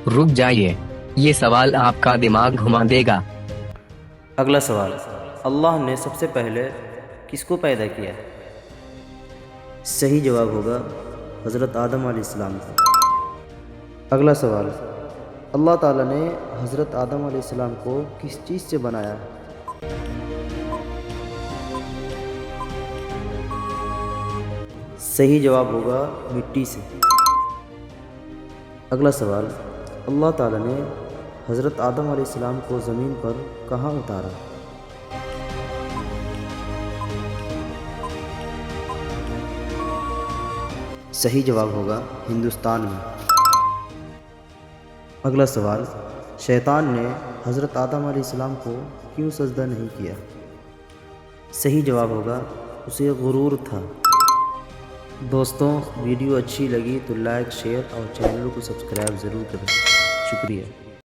رک جائیے، یہ سوال آپ کا دماغ گھما دے گا۔ اگلا سوال، اللہ نے سب سے پہلے کس کو پیدا کیا؟ صحیح جواب ہوگا حضرت آدم علیہ السلام کو۔ اگلا سوال، اللہ تعالیٰ نے حضرت آدم علیہ السلام کو کس چیز سے بنایا؟ صحیح جواب ہوگا مٹی سے۔ اگلا سوال، اللہ تعالیٰ نے حضرت آدم علیہ السلام کو زمین پر کہاں اتارا؟ صحیح جواب ہوگا ہندوستان میں۔ اگلا سوال، شیطان نے حضرت آدم علیہ السلام کو کیوں سجدہ نہیں کیا؟ صحیح جواب ہوگا اسے غرور تھا۔ دوستوں، ویڈیو اچھی لگی تو لائک، شیئر اور چینل کو سبسکرائب ضرور کریں۔ شکریہ۔